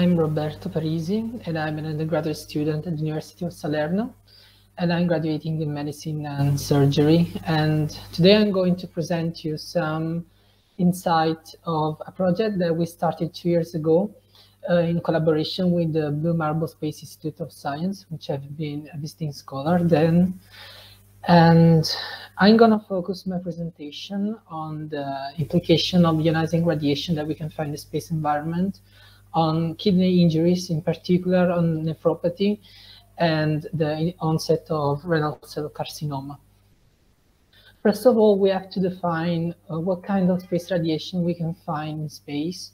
I'm Roberto Parisi, and I'm an undergraduate student at the University of Salerno, and I'm graduating in medicine and surgery. And today I'm going to present you some insight of a project that we started 2 years ago in collaboration with the Blue Marble Space Institute of Science, which I've been a visiting scholar then. And I'm going to focus my presentation on the implication of ionizing radiation that we can find in the space environment, on kidney injuries, in particular on nephropathy, and the onset of renal cell carcinoma. First of all, we have to define what kind of space radiation we can find in space.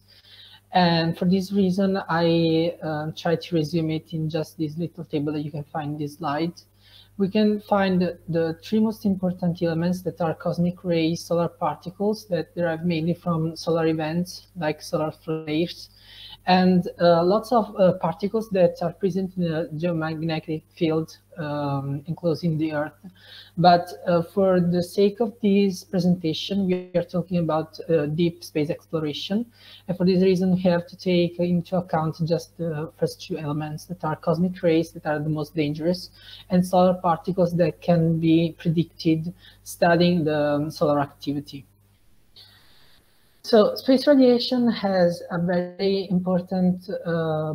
And for this reason, I try to resume it in just this little table that you can find in this slide. We can find the three most important elements that are cosmic rays, solar particles that derive mainly from solar events like solar flares, and lots of particles that are present in a geomagnetic field enclosing the Earth. But for the sake of this presentation, we are talking about deep space exploration. And for this reason, we have to take into account just the first two elements that are cosmic rays that are the most dangerous, and solar particles that can be predicted studying the solar activity. So space radiation has a very important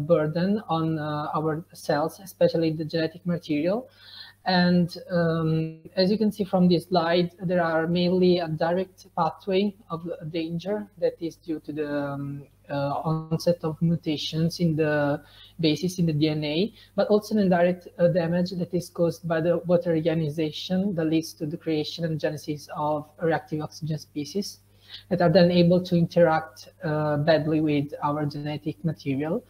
burden on our cells, especially the genetic material. And as you can see from this slide, there are mainly a direct pathway of danger that is due to the onset of mutations in the bases in the DNA, but also an indirect damage that is caused by the water ionization that leads to the creation and genesis of reactive oxygen species that are then able to interact badly with our genetic material.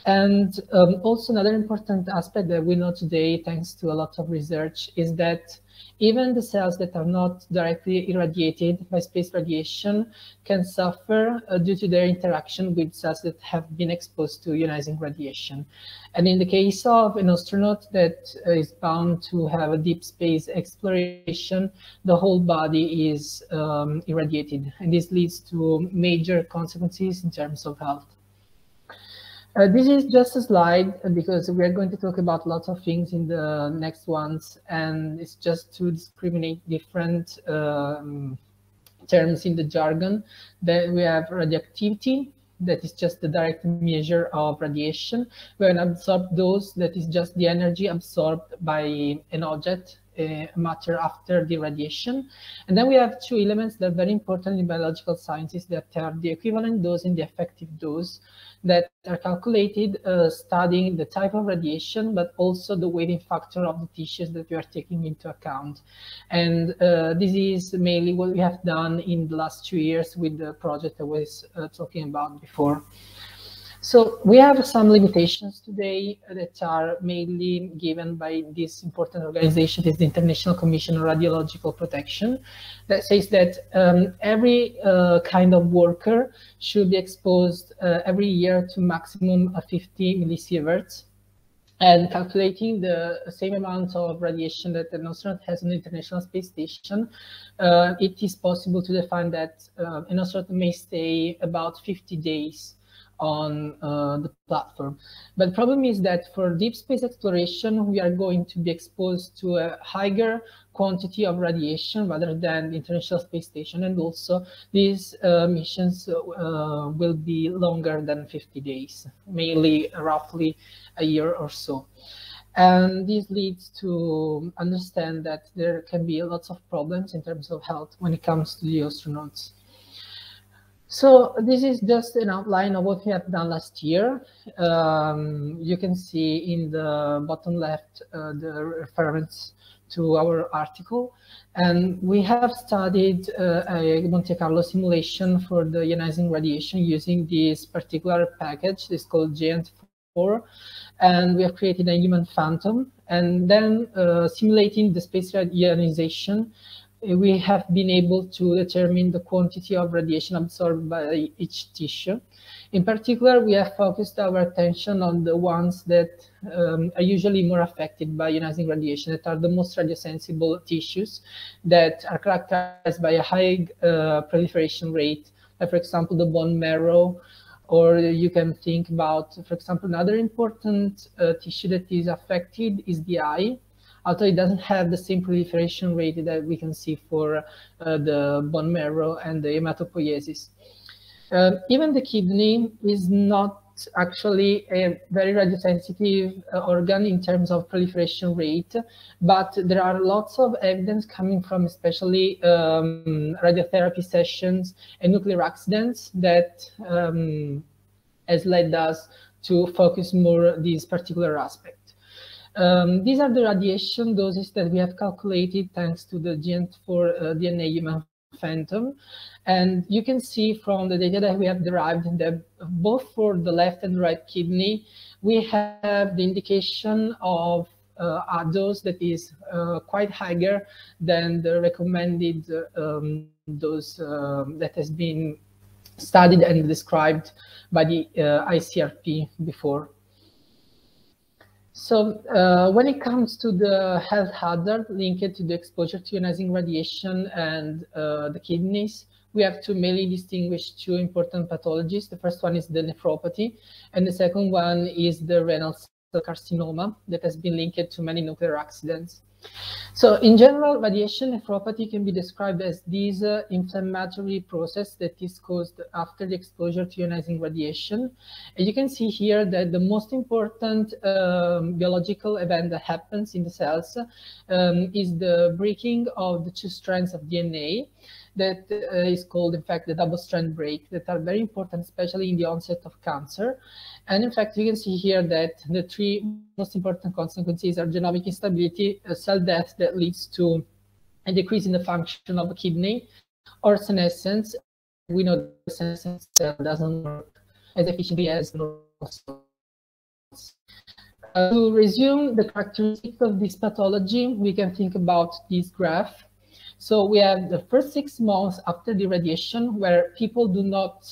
And also another important aspect that we know today, thanks to a lot of research, is that even the cells that are not directly irradiated by space radiation can suffer due to their interaction with cells that have been exposed to ionizing radiation. And in the case of an astronaut that is bound to have a deep space exploration, the whole body is irradiated, and this leads to major consequences in terms of health. This is just a slide because we are going to talk about lots of things in the next ones, and it's just to discriminate different terms in the jargon. Then we have radioactivity, that is just the direct measure of radiation. We have an absorbed dose, that is just the energy absorbed by an object, matter after the radiation. And then we have two elements that are very important in biological sciences, that are the equivalent dose and the effective dose, that are calculated studying the type of radiation, but also the weighting factor of the tissues that we are taking into account. And this is mainly what we have done in the last 2 years with the project I was talking about before. So we have some limitations today that are mainly given by this important organization, is the International Commission on Radiological Protection, that says that every kind of worker should be exposed every year to maximum 50 millisieverts. And calculating the same amount of radiation that an astronaut has on the International Space Station, it is possible to define that an astronaut may stay about 50 days on the platform. But the problem is that for deep space exploration, we are going to be exposed to a higher quantity of radiation rather than the International Space Station. And also these missions will be longer than 50 days, mainly roughly a year or so. And this leads to understand that there can be lots of problems in terms of health when it comes to the astronauts. So this is just an outline of what we have done last year. You can see in the bottom left the reference to our article. And we have studied a Monte Carlo simulation for the ionizing radiation using this particular package. It's called GEANT4. And we have created a human phantom. And then simulating the space ionization, we have been able to determine the quantity of radiation absorbed by each tissue. In particular, we have focused our attention on the ones that are usually more affected by ionizing radiation, that are the most radiosensible tissues, that are characterized by a high proliferation rate, like for example, the bone marrow, Or you can think about, for example, another important tissue that is affected is the eye, although it doesn't have the same proliferation rate that we can see for the bone marrow and the hematopoiesis. Even the kidney is not actually a very radiosensitive organ in terms of proliferation rate, but there are lots of evidence coming from especially radiotherapy sessions and nuclear accidents that has led us to focus more on this particular aspect. These are the radiation doses that we have calculated thanks to the GENT4 DNA human phantom. And you can see from the data that we have derived that both for the left and right kidney, we have the indication of a dose that is quite higher than the recommended dose that has been studied and described by the ICRP before. So when it comes to the health hazard linked to the exposure to ionizing radiation and the kidneys, we have to mainly distinguish two important pathologies. The first one is the nephropathy, and the second one is the renal cell carcinoma that has been linked to many nuclear accidents. So in general, radiation nephropathy can be described as this inflammatory process that is caused after the exposure to ionizing radiation. And you can see here that the most important biological event that happens in the cells is the breaking of the two strands of DNA that is called, in fact, the double-strand break, that are very important, especially in the onset of cancer. And in fact, you can see here that the three most important consequences are genomic instability, cell death that leads to a decrease in the function of the kidney, or senescence. We know that the senescence cell doesn't work as efficiently as normal cells. To resume the characteristics of this pathology, we can think about this graph. So we have the first 6 months after the radiation where people do not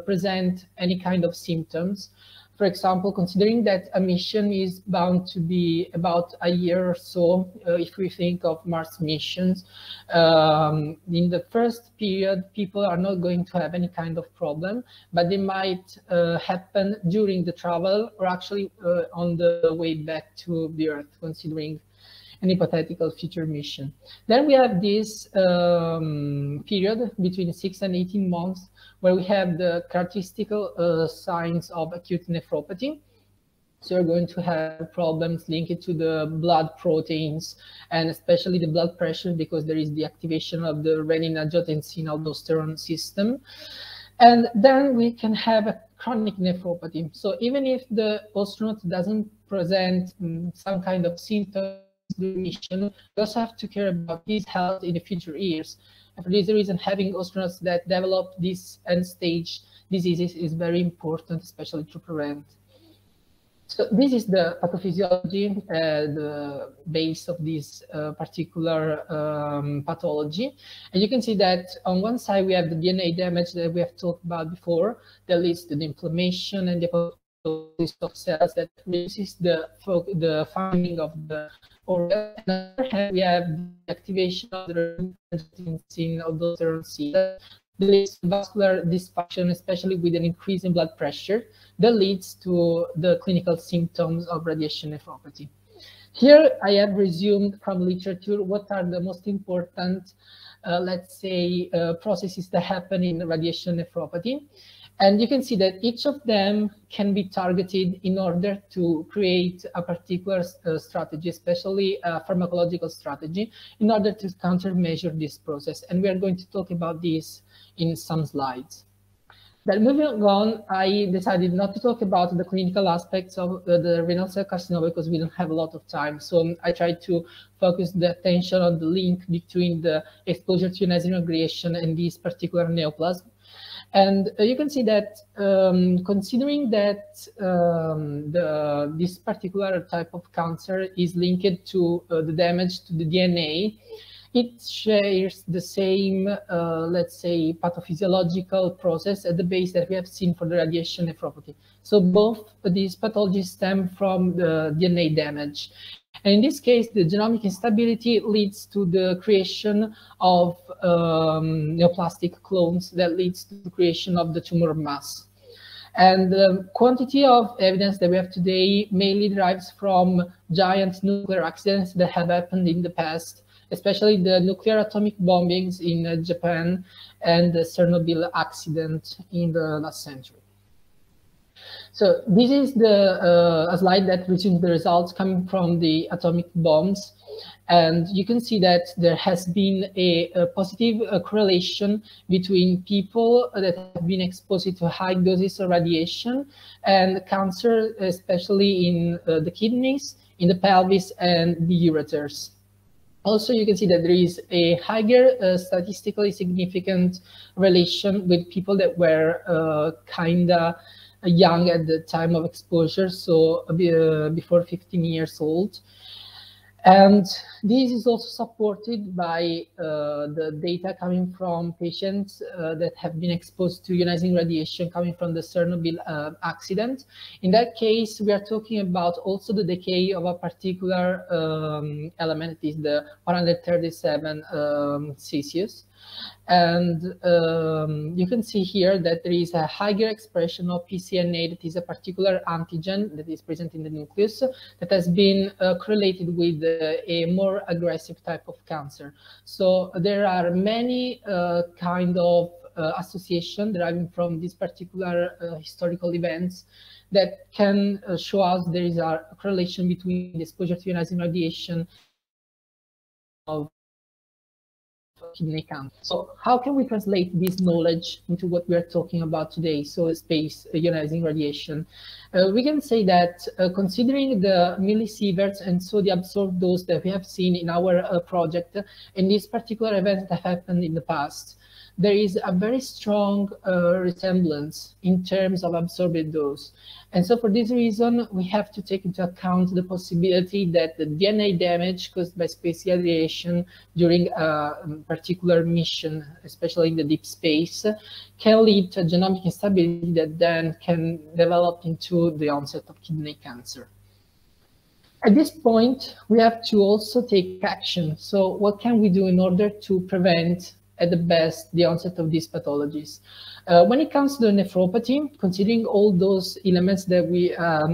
present any kind of symptoms. For example, considering that a mission is bound to be about a year or so, if we think of Mars missions, in the first period, people are not going to have any kind of problem, but they might happen during the travel or actually on the way back to the Earth, considering an hypothetical future mission. Then we have this period between 6 and 18 months where we have the characteristical signs of acute nephropathy. So you're going to have problems linked to the blood proteins and especially the blood pressure because there is the activation of the renin-angiotensin-aldosterone system. And then we can have a chronic nephropathy. So even if the astronaut doesn't present some kind of symptoms, the mission, we also have to care about his health in the future years. And for this reason, having astronauts that develop these end-stage diseases is very important, especially to prevent. So this is the pathophysiology, the base of this particular pathology. And you can see that on one side, we have the DNA damage that we have talked about before, that leads to the inflammation and the apoptosis of cells that reduces the functioning of the organ. On the other hand, we have the activation of the aldosterone cells that leads to vascular dysfunction, especially with an increase in blood pressure, that leads to the clinical symptoms of radiation nephropathy. Here I have resumed from literature what are the most important, let's say, processes that happen in radiation nephropathy. And you can see that each of them can be targeted in order to create a particular strategy, especially a pharmacological strategy, in order to countermeasure this process. And we are going to talk about this in some slides. Then moving on, I decided not to talk about the clinical aspects of the renal cell carcinoma because we don't have a lot of time. So I tried to focus the attention on the link between the exposure to ionizing radiation and this particular neoplasm. And you can see that considering that this particular type of cancer is linked to the damage to the DNA, it shares the same, let's say, pathophysiological process at the base that we have seen for the radiation nephropathy. So both these pathologies stem from the DNA damage. And in this case, the genomic instability leads to the creation of neoplastic clones that leads to the creation of the tumor mass. And the quantity of evidence that we have today mainly derives from giant nuclear accidents that have happened in the past, especially the nuclear atomic bombings in Japan and the Chernobyl accident in the last century. So this is the a slide that resumes the results coming from the atomic bombs. And you can see that there has been a positive correlation between people that have been exposed to high doses of radiation and cancer, especially in the kidneys, in the pelvis, and the ureters. Also, you can see that there is a higher statistically significant relation with people that were kinda young at the time of exposure, so before 15 years old. And this is also supported by the data coming from patients that have been exposed to ionizing radiation coming from the Chernobyl accident. In that case, we are talking about also the decay of a particular element, is the 137 Celsius. And you can see here that there is a higher expression of PCNA, that is a particular antigen that is present in the nucleus that has been correlated with a more aggressive type of cancer. So there are many kind of association deriving from these particular historical events that can show us there is a correlation between the exposure to ionizing radiation of kidney cancer. So how can we translate this knowledge into what we are talking about today, so space ionizing radiation? We can say that considering the millisieverts and so the absorbed dose that we have seen in our project and these particular events that happened in the past, there is a very strong resemblance in terms of absorbed dose. And so for this reason, we have to take into account the possibility that the DNA damage caused by space radiation during a particular mission, especially in the deep space, can lead to genomic instability that then can develop into the onset of kidney cancer. At this point, we have to also take action. So what can we do in order to prevent at the best the onset of these pathologies? When it comes to the nephropathy, considering all those elements that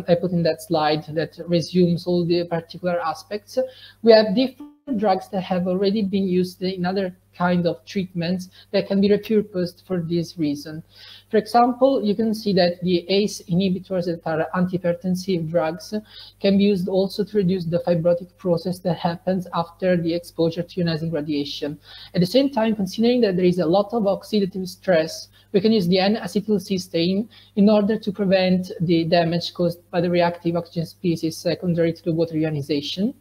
I put in that slide that resumes all the particular aspects, we have different drugs that have already been used in other kind of treatments that can be repurposed for this reason. For example, you can see that the ACE inhibitors that are antihypertensive drugs can be used also to reduce the fibrotic process that happens after the exposure to ionizing radiation. At the same time, considering that there is a lot of oxidative stress, we can use the N-acetylcysteine in order to prevent the damage caused by the reactive oxygen species secondary to the water ionization.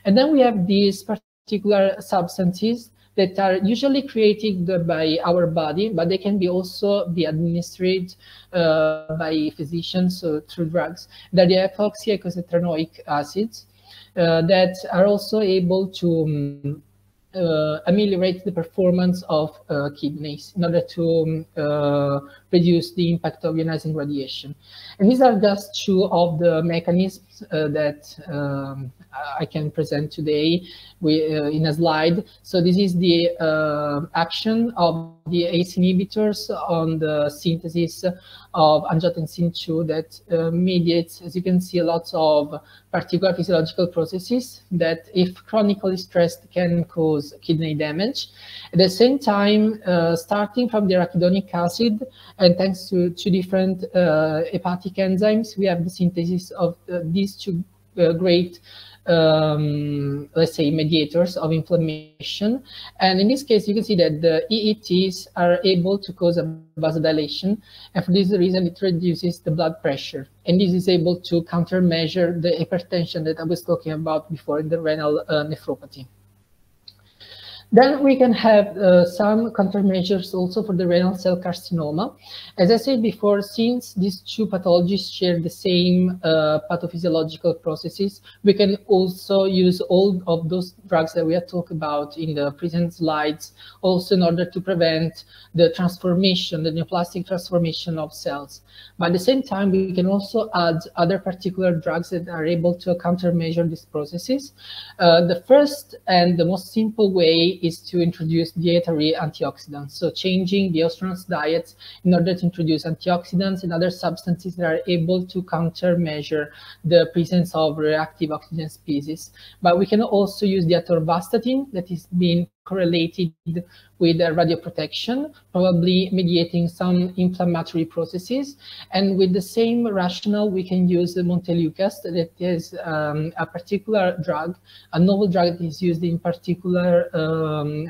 And then we have these particular substances that are usually created by our body, but they can be also be administered by physicians through drugs. That are the epoxy-eicosapentaenoic acids that are also able to ameliorate the performance of kidneys in order to reduce the impact of ionizing radiation. And these are just two of the mechanisms that I can present today in a slide. So this is the action of the ACE inhibitors on the synthesis of angiotensin II that mediates, as you can see, lots of particular physiological processes that, if chronically stressed, can cause kidney damage. At the same time, starting from the arachidonic acid, and thanks to two different hepatic enzymes, we have the synthesis of these two great let's say, mediators of inflammation. And in this case, you can see that the EETs are able to cause a vasodilation. And for this reason, it reduces the blood pressure. And this is able to countermeasure the hypertension that I was talking about before in the renal nephropathy. Then we can have some countermeasures also for the renal cell carcinoma. As I said before, since these two pathologies share the same pathophysiological processes, we can also use all of those drugs that we have talked about in the present slides, also in order to prevent the transformation, the neoplastic transformation of cells. But at the same time, we can also add other particular drugs that are able to countermeasure these processes. The first and the most simple way is to introduce dietary antioxidants. So changing the astronauts' diets in order to introduce antioxidants and other substances that are able to countermeasure the presence of reactive oxygen species. But we can also use the atorvastatin that is being correlated with radioprotection, probably mediating some inflammatory processes. And with the same rationale, we can use the montelukast, that is a particular drug, a novel drug that is used in particular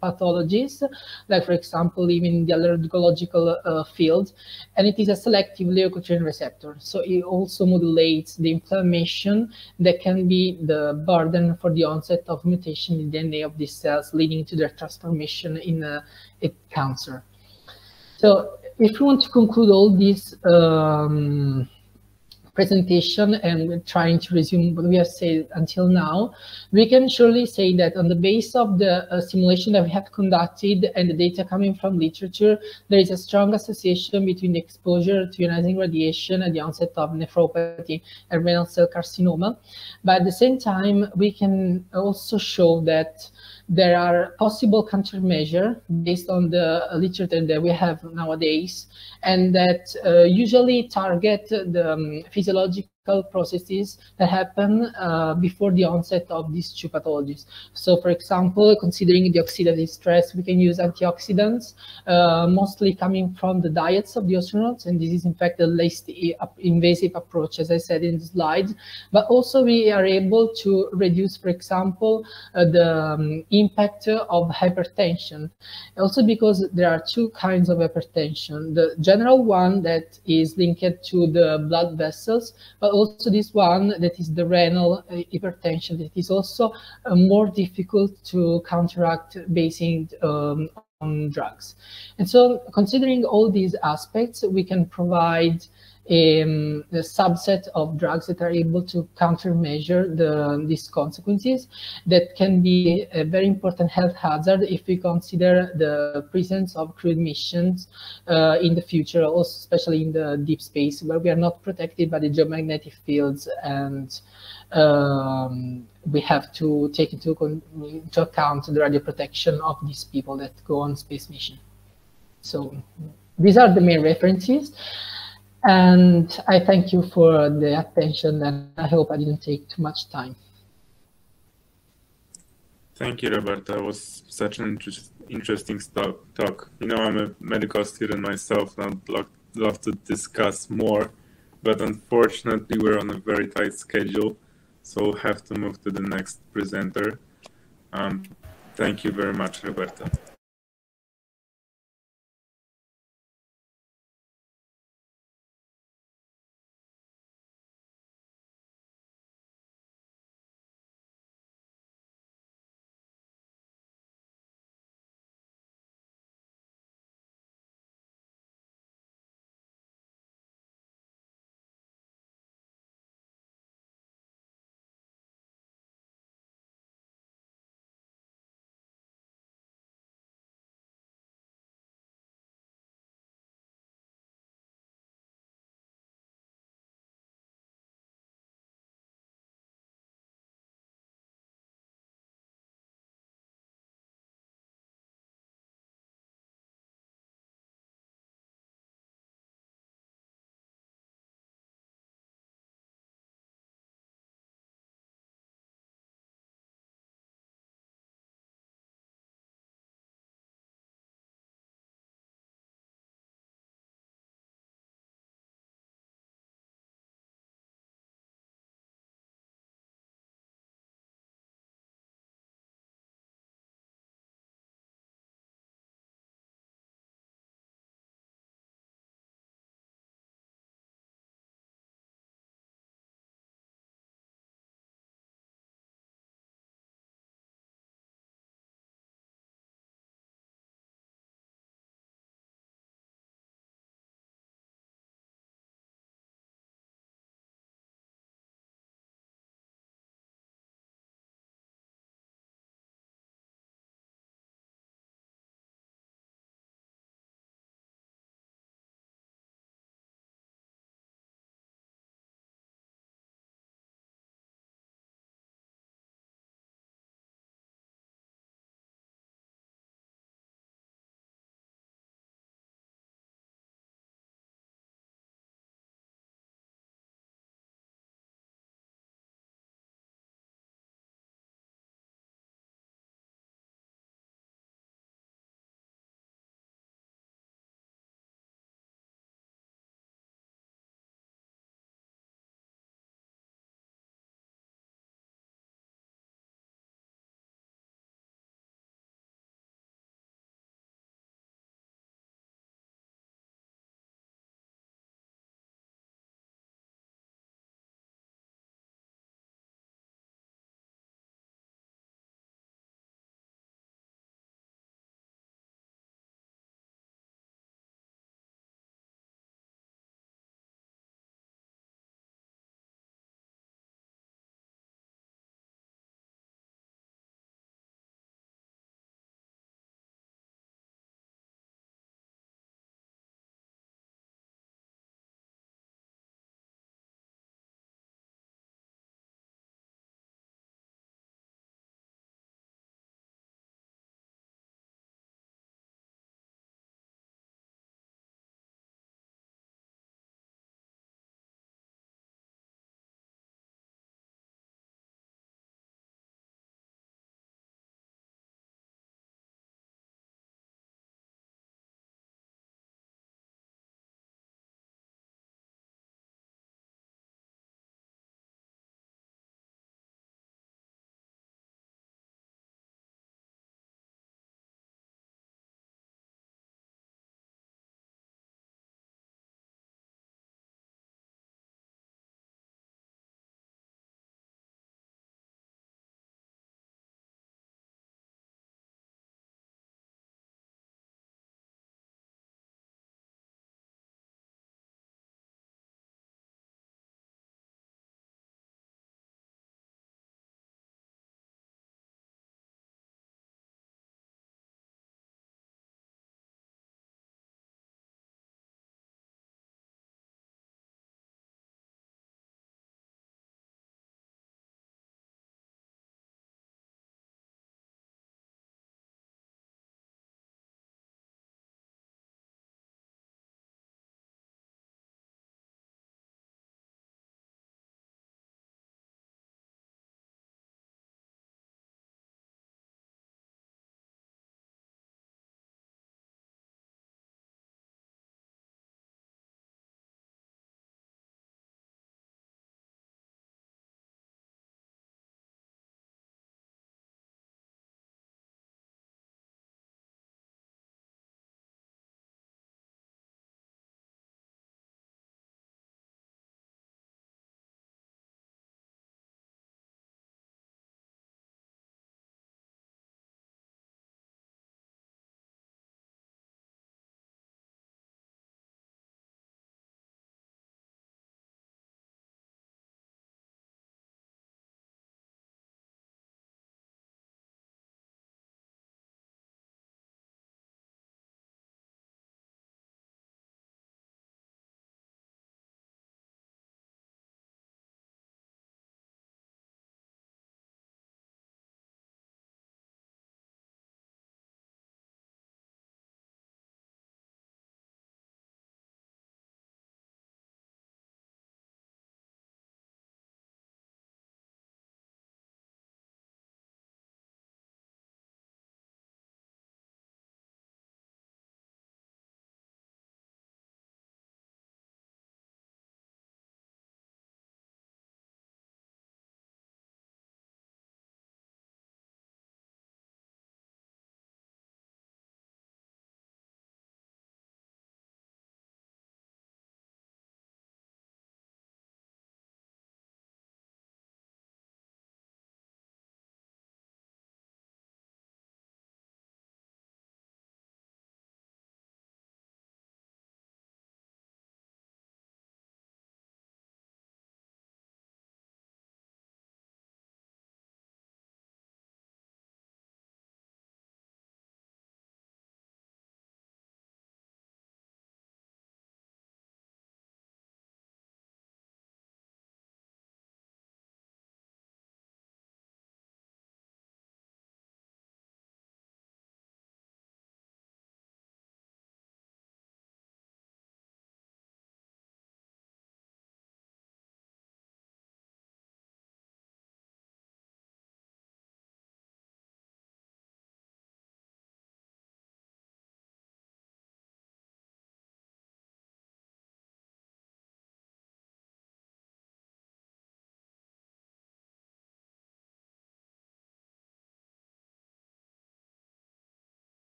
pathologies, like for example, even in the allergological field, and it is a selective leukotriene receptor. So it also modulates the inflammation that can be the burden for the onset of mutation in the DNA of these cells, leading to their transformation in a cancer. So if we want to conclude all this presentation and we're trying to resume what we have said until now, we can surely say that on the basis of the simulation that we have conducted and the data coming from literature, there is a strong association between the exposure to ionizing radiation and the onset of nephropathy and renal cell carcinoma. But at the same time, we can also show that there are possible countermeasures based on the literature that we have nowadays, and that usually target the physiological processes that happen before the onset of these two pathologies. So for example, considering the oxidative stress, we can use antioxidants, mostly coming from the diets of the astronauts, and this is in fact the least invasive approach, as I said in the slides. But also we are able to reduce, for example, the impact of hypertension. Also because there are two kinds of hypertension. The general one that is linked to the blood vessels, but also this one that is the renal hypertension that is also more difficult to counteract based on drugs. And so considering all these aspects, we can provide a subset of drugs that are able to countermeasure these consequences that can be a very important health hazard if we consider the presence of crewed missions in the future, also especially in the deep space where we are not protected by the geomagnetic fields, and we have to take into account the radio protection of these people that go on space mission. So these are the main references. And I thank you for the attention, and I hope I didn't take too much time. Thank you, Roberto. It was such an interesting talk. You know, I'm a medical student myself, and I'd love to discuss more, but unfortunately we're on a very tight schedule, so we'll have to move to the next presenter. Thank you very much, Roberto.